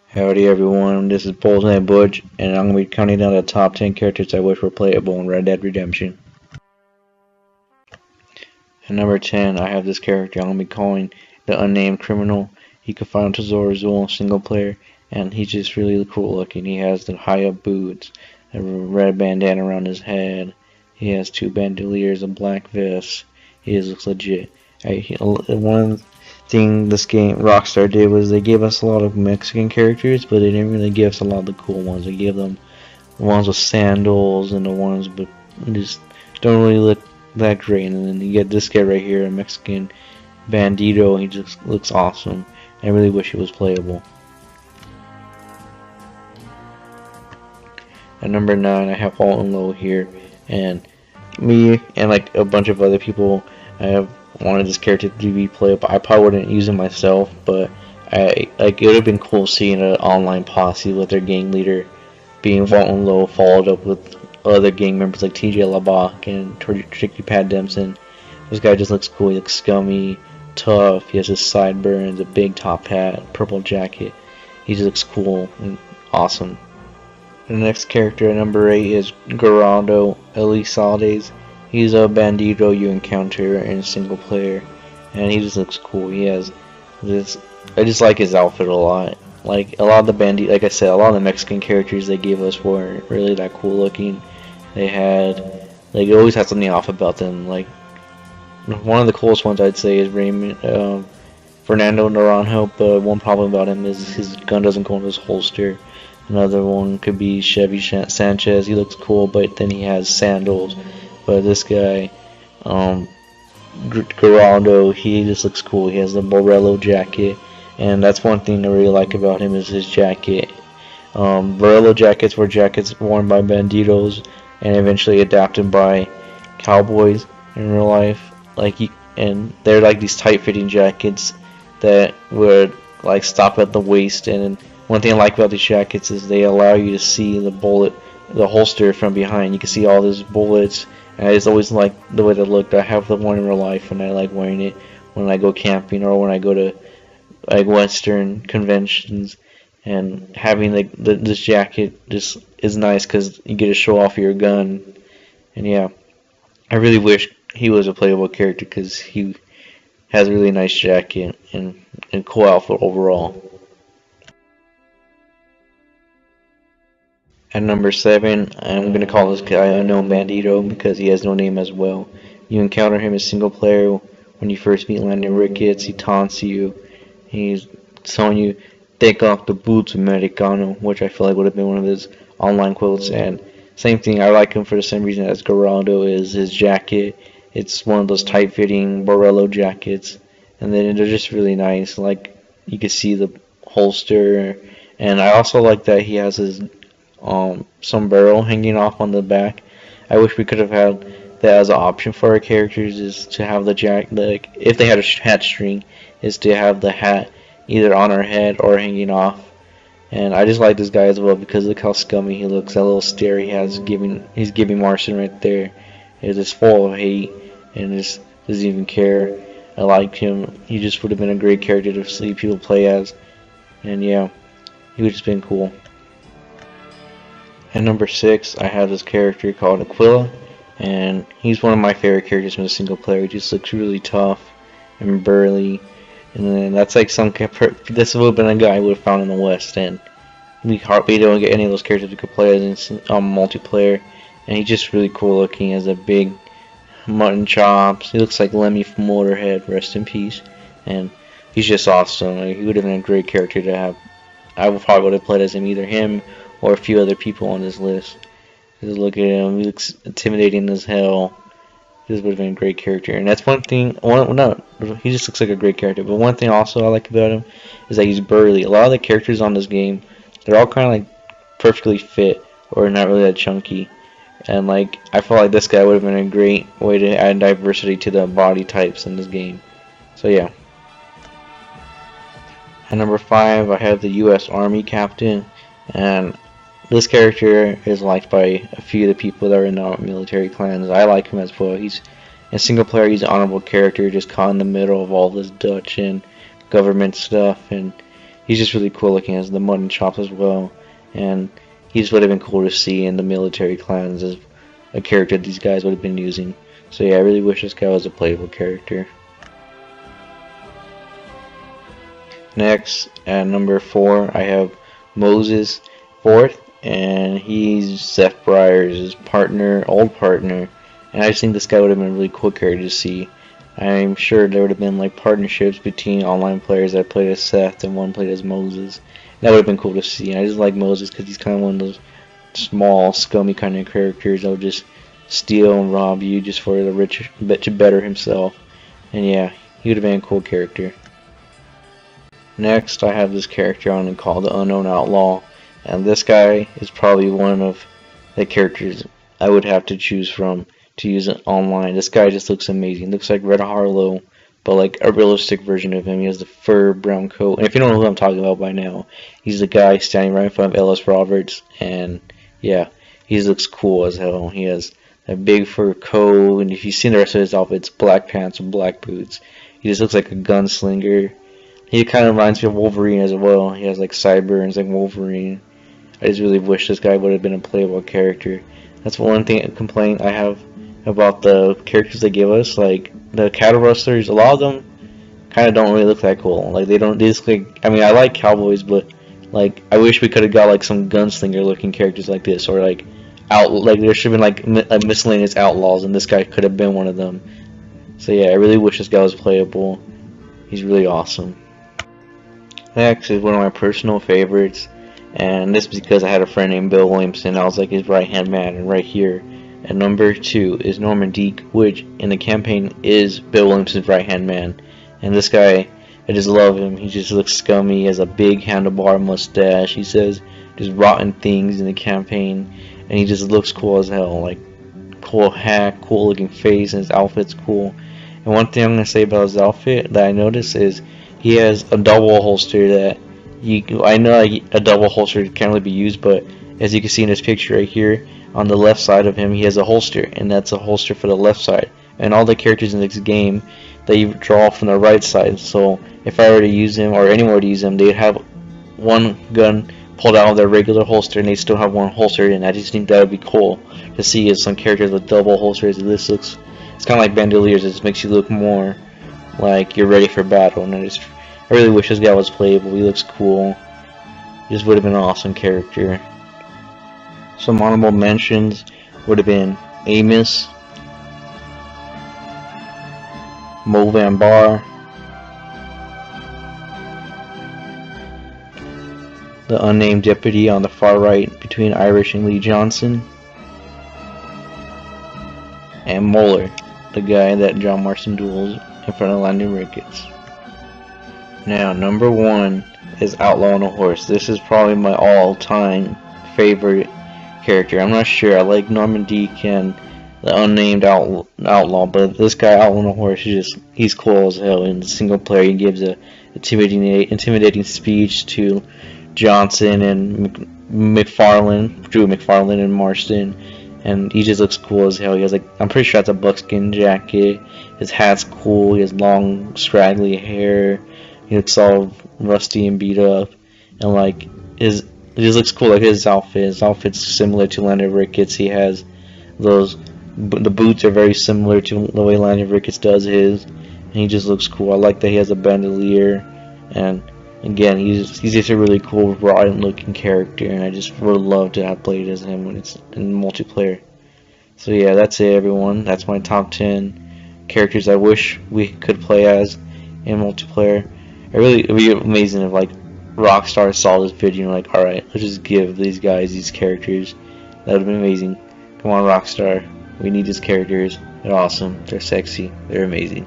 Howdy everyone, this is Bullseye Butch, and I'm going to be counting down the top 10 characters I wish were playable in Red Dead Redemption. At number 10, I have this character I'm going to be calling the Unnamed Criminal. He can find Tesoro Azul single player, and he's just really cool looking. He has the high up boots, a red bandana around his head, he has two bandoliers, a black vest. He just looks legit. One thing this game Rockstar did was they gave us a lot of Mexican characters, but they didn't really give us a lot of the cool ones. They gave them the ones with sandals and the ones but just don't really look that great. And then you get this guy right here, a Mexican bandito. He just looks awesome. I really wish it was playable. At number 9, I have Alton Low here, and me and like a bunch of other people I have wanted this character to be playable. I probably wouldn't use him myself, but it would have been cool seeing an online posse with their gang leader being Alton Low, followed up with other gang members like TJ LaBach and Tricky Pat Dempson. This guy just looks cool. He looks scummy, tough. He has his sideburns, a big top hat, purple jacket. He just looks cool and awesome. The next character at number 8 is Geraldo Elizalde. He's a bandito you encounter in single player, and he just looks cool. He has this. I just like his outfit a lot. Like a lot of the like I said, a lot of the Mexican characters they gave us weren't really that cool looking. They always had something off about them. Like one of the coolest ones I'd say is Fernando Naranjo, but one problem about him is his gun doesn't go in his holster. Another one could be Chevy Sanchez. He looks cool, but then he has sandals. But this guy, Geraldo, he just looks cool. He has the Borello jacket, and that's one thing I really like about him is his jacket. Borello jackets were jackets worn by banditos and eventually adapted by cowboys in real life. And they're like these tight-fitting jackets that would like stop at the waist. And one thing I like about these jackets is they allow you to see the holster from behind. You can see all those bullets. And I just always like the way they look. I have the one in real life, and I like wearing it when I go camping or when I go to like Western conventions. And having this jacket just is nice because you get to show off your gun. And yeah, I really wish he was a playable character because he has a really nice jacket and cool outfit overall. At number 7, I'm going to call this guy Unknown Bandito because he has no name as well. You encounter him as single player when you first meet Landon Ricketts. He taunts you. He's telling you, take off the boots, Americano, which I feel like would have been one of his online quotes. And same thing, I like him for the same reason as Geraldo is his jacket. It's one of those tight-fitting Borello jackets. And then they're just really nice. Like, you can see the holster. And I also like that he has his sombrero hanging off on the back. I wish we could have had that as an option for our characters, is to have the if they had a hat string, is to have the hat either on our head or hanging off. And I just like this guy as well because look how scummy he looks. That little stare he has he's giving Martian right there. It's just full of hate and just doesn't even care. I like him. He just would have been a great character to see people play as. And yeah, he would have just been cool. At number 6, I have this character called Aquila, and he's one of my favorite characters from the single player. He just looks really tough and burly, and then that's like this would have been a guy I would have found in the West End. We hardly don't get any of those characters we could play as in multiplayer, and he's just really cool looking. He has a big mutton chops. He looks like Lemmy from Motorhead, rest in peace, and he's just awesome. He would have been a great character to have. I would probably would have played as him or a few other people on this list. Just look at him, he looks intimidating as hell. This would have been a great character, and that's one thing. He just looks like a great character. But one thing also I like about him is that he's burly. A lot of the characters on this game, they're all kind of like perfectly fit or not really that chunky. And like I feel like this guy would have been a great way to add diversity to the body types in this game. So yeah. At number 5, I have the U.S. Army Captain, and this character is liked by a few of the people that are in the military clans. I like him as well. He's in single player. He's an honorable character, just caught in the middle of all this Dutch and government stuff, and he's just really cool looking as the mutton chops as well, and he just would have been cool to see in the military clans as a character these guys would have been using. So yeah, I really wish this guy was a playable character. Next, at number 4, I have Moses fourth, and he's Seth Breyer's partner, old partner, and I just think this guy would have been a really cool character to see. I'm sure there would have been like partnerships between online players that played as Seth and one played as Moses. That would have been cool to see. And I just like Moses because he's kind of one of those small, scummy kind of characters that will just steal and rob you just for the rich to better himself. And yeah, he would have been a cool character. Next, I have this character on it called the Unknown Outlaw, and this guy is probably one of the characters I would have to choose from to use it online. This guy just looks amazing. Looks like Red Harlow, but like a realistic version of him. He has the fur brown coat, and if you don't know who I'm talking about by now, he's the guy standing right in front of Ellis Roberts, and yeah, he looks cool as hell. He has a big fur coat, and if you see the rest of his outfit, it's black pants and black boots. He just looks like a gunslinger. He kind of reminds me of Wolverine as well. He has like sideburns like Wolverine. I just really wish this guy would have been a playable character. That's one complaint I have about the characters they give us. Like the cattle rustlers, a lot of them kind of don't really look that cool. Like they just like, I mean, I like cowboys, but like I wish we could have got like some gunslinger looking characters like this, or like there should have been like miscellaneous outlaws, and this guy could have been one of them. So yeah, I really wish this guy was playable. He's really awesome. Next is one of my personal favorites, and this is because I had a friend named Bill Williamson. I was like his right hand man, and right here at number 2 is Norman Deek, which in the campaign is Bill Williamson's right hand man. And this guy, I just love him. He just looks scummy. He has a big handlebar mustache. He says just rotten things in the campaign, and he just looks cool as hell. Like cool hat, cool looking face, and his outfit's cool. And one thing I'm gonna say about his outfit that I noticed is he has a double holster that I know a double holster can't really be used, but as you can see in this picture right here, on the left side of him he has a holster, and that's a holster for the left side. And all the characters in this game, they draw from the right side, so if I were to use him, or anyone were to use him, they'd have one gun pulled out of their regular holster and they still have one holster, and I just think that would be cool to see as some characters with double holsters. This looks, it's kind of like bandoliers. It just makes you look more like you're ready for battle, and I really wish this guy was playable. He looks cool. He just would have been an awesome character. Some honorable mentions would have been Amos, Mo Van Bar, the unnamed deputy on the far right between Irish and Lee Johnson, and Moeller, the guy that John Marston duels in front of Landon Ricketts. Now, number 1 is Outlaw on a Horse. This is probably my all-time favorite character. I'm not sure. I like Norman Deek and the unnamed outlaw, but this guy, Outlaw on a Horse, he's cool as hell. In the single player, he gives a intimidating speech to Johnson and Drew McFarlane and Marston, and he just looks cool as hell. He has like, I'm pretty sure that's a buckskin jacket. His hat's cool. He has long, scraggly hair. He looks all rusty and beat up, and like it just looks cool. Like his outfit's similar to Landon Ricketts. He has the boots are very similar to the way Landon Ricketts does his, and he just looks cool. I like that he has a bandolier, and again, he's just a really cool, rotten looking character, and I just would love to have played as him when it's in multiplayer. So yeah, that's it, everyone. That's my top 10 characters I wish we could play as in multiplayer. It'd be amazing if like Rockstar saw this video and like, alright, let's just give these guys these characters. That would have been amazing. Come on, Rockstar, we need these characters. They're awesome, they're sexy, they're amazing.